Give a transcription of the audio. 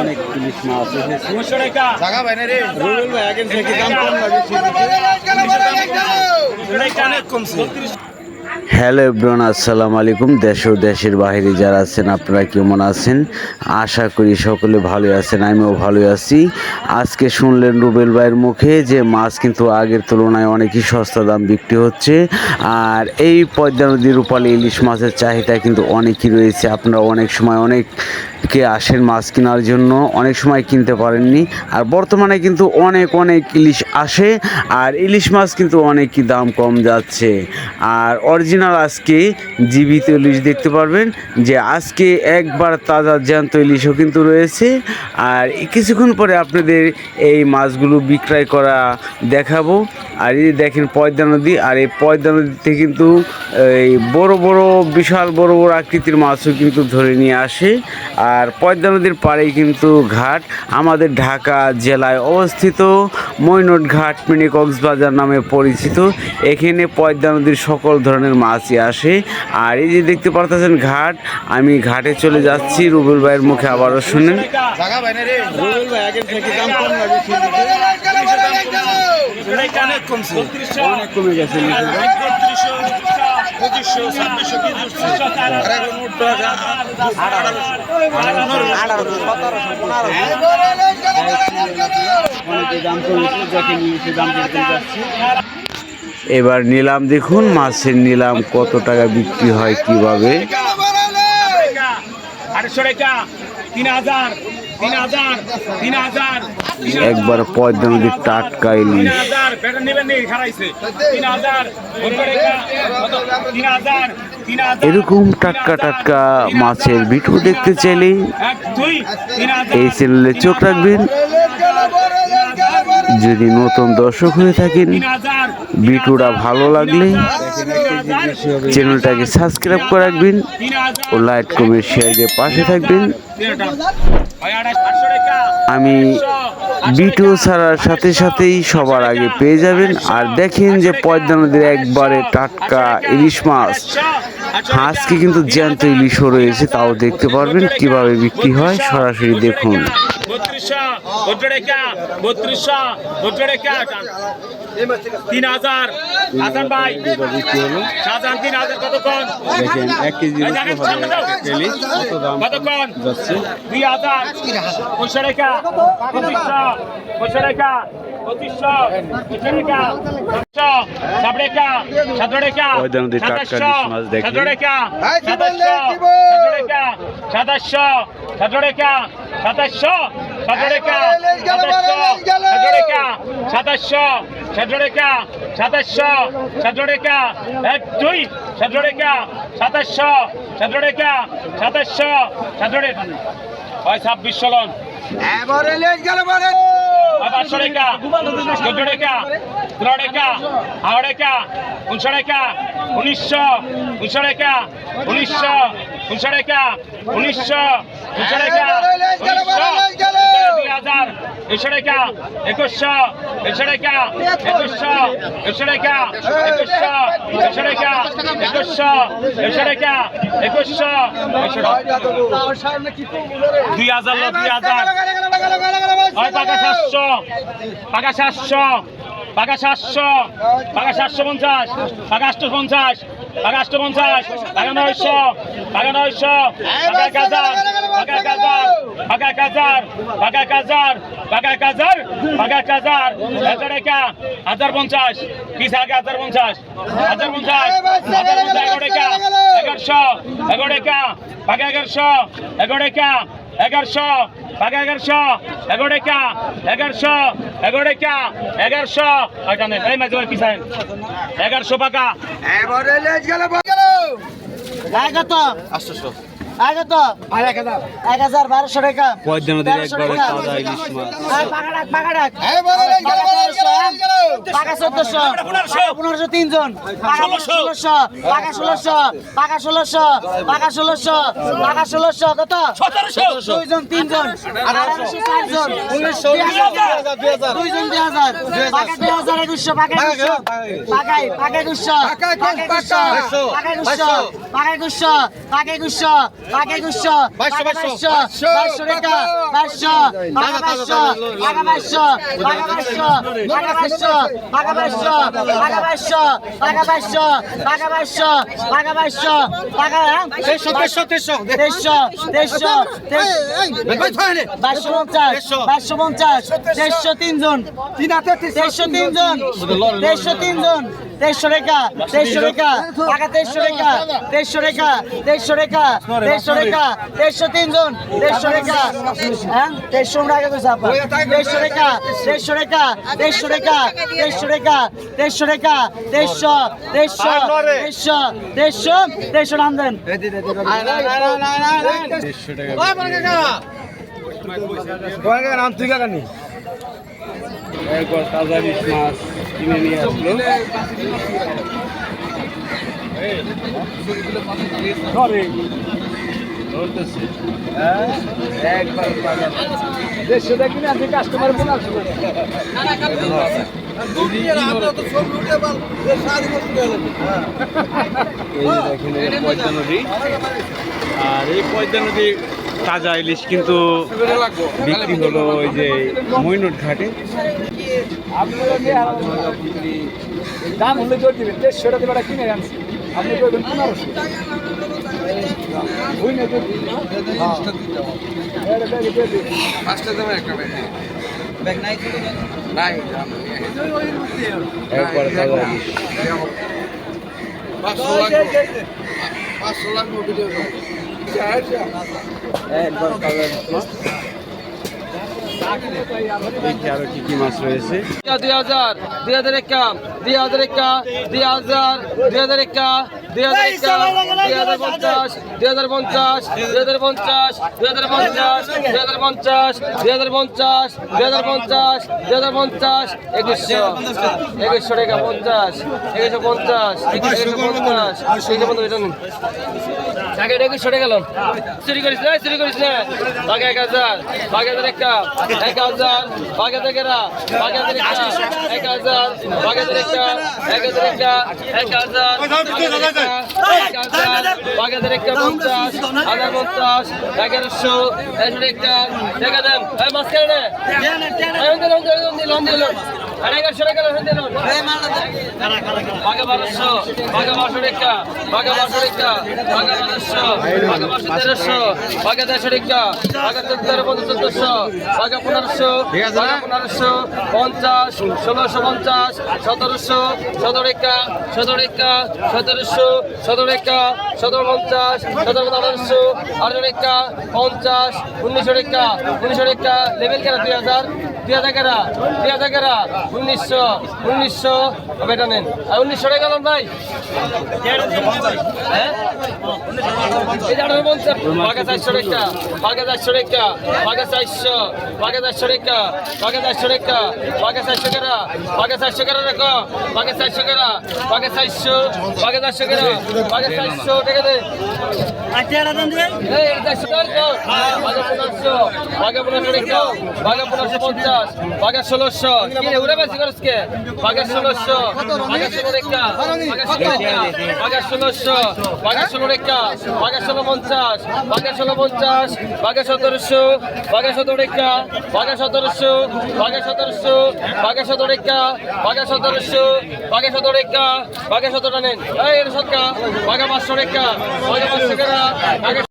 অনেক ইলিশ মাছ এসেছে। Hello everyone, আসসালামু আলাইকুম। দেশ ও দেশের বাইরে যারা আছেন আপনারা কেমন আছেন? আশা করি সকলে ভালো আছেন, আমিও ভালো আছি। আজকে শুনলেন রুবেল ভাইয়ের মুখে যে মাছ কিন্তু আগের তুলনায় অনেকই সস্তা দাম বিক্রি হচ্ছে। আর এই পদ্মা নদীর রূপালী ইলিশ মাছের চাহিদা কিন্তু অনেকই রয়েছে। আপনারা অনেক সময় অনেকে আসেন মাছ কেনার জন্য, অনেক সময় কিনতে পারেননি। আর বর্তমানে কিন্তু অনেক ইলিশ আসে, আর ইলিশ মাছ কিন্তু অনেকই দাম কম যাচ্ছে। আর অরিজিনাল আজকে জীবিত ইলিশ দেখতে পারবেন, যে আজকে একবার তাজা জ্যান্ত ইলিশও কিন্তু রয়েছে। আর কিছুক্ষণ পরে আপনাদের এই মাছগুলো বিক্রয় করা দেখাবো। আর এই দেখেন পদ্মা নদী, আর এই পদ্মা নদীতে কিন্তু এই বিশাল বড় আকৃতির মাছও কিন্তু ধরে নিয়ে আসে। আর পদ্মা নদীর পাড়েই কিন্তু ঘাট, আমাদের ঢাকা জেলায় অবস্থিত মৈনট ঘাট মিনি কক্সবাজার নামে পরিচিত। এখানে পদ্মা নদীর সকল ধরনের মাছই আসে। আর এই যে দেখতে পারতেছেন ঘাট, আমি ঘাটে চলে যাচ্ছি। রুবেল ভাইয়ের মুখে আবারও শুনেন। অনেক কমে গেছে। এবার নিলাম, দেখুন মাছের নিলাম কত টাকা বিক্রি হয় কিভাবে। 3000 একবার পদ্মা নদীর টাটকা ইলিশ। এরকম টাটকা মাছের ভিডিও দেখতে চাইলে এই চ্যানেলে চোখ রাখবেন। যদি নতুন দর্শক হয়ে থাকেন, ভিডিওটা ভালো লাগলে চ্যানেলটাকে সাবস্ক্রাইব করে রাখবেন ও লাইক কমেন্ট শেয়ার দিয়ে পাশে থাকবেন। আমি ভিডিও ছাড়ার সাথে সাথেই সবার আগে পেয়ে যাবেন। আর দেখেন যে পদ্মা নদীর একবারে টাটকা ইলিশ মাছ, আজকে কিন্তু জ্যান্ত ইলিশও রয়েছে, তাও দেখতে পারবেন কিভাবে বিক্রি হয়, সরাসরি দেখুন। 3000 হাসান ভাই, শাহজাহান 3000 কতক্ষণ? দেখেন 1 কেজি কতক্ষণ যাচ্ছে? 2000 পয়সা রেখা 2500 পয়সা রেখা 2500 পয়সা রেখা 500 সাব রেখা 7 রেখা 2700 7 রেখা 2700 7 রেখা 2700 7 রেখা 2700 7 রেখা 7 রেখা 2700 7 রেখা 2700 7 রেখা 1 2 7 রেখা 2700 7 রেখা 2700 7 রেখা হয় 2600 লন এবারে লেজ গেল বলে 500 রেখা 14 রেখা 13 রেখা 8 রেখা 19 রেখা 1900 19 রেখা 1900 19 রেখা 1900 19 রেখা 2000 এসে রেখা 2100 এসে রেখা 2100 এসে রেখা 2100 এসে রেখা 2100 এসে রেখা 2100 2000 2000 হয় পাকা 700 পাকা 700 পাকা 700 পাকা 750 পাকা 850 পাকা 850 পাকা 900 পাকা 900 পাকা 1000 পাকা 1000 পাকা 1000 পাকা 1000 পাকা 1000 পাকা 1000 1000 রেখা 1050 20 আগে 1050 1050 11 রেখা 1100 11 রেখা পাকা 1100 11 রেখা 1100 পাকা 1100 11 রেখা 1100 11 রেখা 1100 আইটানে এই মাঝে পিছায় 1100 পাকা এবারে লেজ গেল গায় কত 800 আগে তো 1000 1200 টাকা পদ্মা নদীর একবারে তাজা ইলিশ মাছ পাকা 1400 1500 তিনজন পাকা 1600 পাকা 1600 কত 1700 দুইজন তিনজন 1800 চারজন 1900 দুইজন 2000 পাকা 2000 2100 পাকা 2100 পাকাই পাকা 2100 পাকা 2100 পাকা 2100 পাকা 2100 পাকা 2200 টাকা 2200 পাকা 2200 পাকা 2200 পাকা 2200 পাকা 2200 পাকা 2200 পাকা 2200 পাকা 2200 পাকা 2200 পাকা 2200 পাকা 2350 তিনজন 2303 জন 2303 জন 2300 টাকা 2300 টাকা পাকা 2300 টাকা 2300 টাকা 2300 টাকা 2300 টাকা 2303 জন 2300 টাকা হ্যাঁ 2300 টাকা কইছ আপা 2300 টাকা 2300 টাকা 2300 টাকা 2300 টাকা 2300 টাকা 2300 নাম দেন একবার তাজা ইলিশ মাছ কিনে নিয়ে আসলো ধরতেছে একবার তাজা দেড়শোটা কিনে আপনি কাস্টমার বোনাস দেখেন পদ্মা নদী আর এই পদ্মা নদী তাজা ইলিশ কিন্তু বিক্রি হলো ওই যে মইনুট ঘাটে দাম হলে জোর দিবেন 150 টাকা কিনে আনছি আপনি করবেন 1500 দেখি আরো কি কি মাছ রয়েছে 2000 2001 2001 2000 2001 2050 2050 2050 2050 2050 2050 2050 2050 2100 টাকা 50 150 150 টাকা 2100 টাকা গেল চুরি করিস না বাগে 1000 বাগে 1001 1000 বাগে 1000 বাগে 1000 বাগে 1000 বাগে 1000 বাগে 50 50 1100 টাকা টাকা দেন এই মাছ কেন লোন দিল 1100 টাকা লোন দিল বাগে 1200 বাগে 1200 টাকা বাগে 1200 টাকা বাগে 1200 বাগে 1300 বাগে 150 টাকা বাগে 1400 বাগে 1500 বাগে 1500 50 1650 1700 17 টাকা 17 টাকা 1700 17 টাকা 1750 1750 18 টাকা 50 1900 টাকা 1900 টাকা লেভেল কেন 2000 1900 বেটা নেন আর 1900 টাকা লোন ভাই বাগে 400 টাকা বাগে 400 টাকা বাগে 400 বাগে 400 টাকা বাগে 400 টাকা বাগে 400 টাকা বাগে 400 টাকা রাখো বাগে 400 টাকা বাগে 400 বাগে 400 টাকা বাগে 400 টাকা দে এই 400 টাকা বাগে 1500 বাগে 1500 টাকা বাগে 1550 বাগে 1600 কি রে উড়ে বেশি করছ কে বাগে 1600 বাগে 16 টাকা বাগে 1600 বাগে 16 টাকা বাগে 1650 বাগে 1650 বাগে 1700 বাগে 17 টাকা বাগে 1700 বাগে 1700 বাগে 17 টাকা বাগে 1700 বাগে 17 টাকা বাগে 17 নেন এই 17 টাকা বাগে 500 টাকা বাগে 500 টাকা বাগে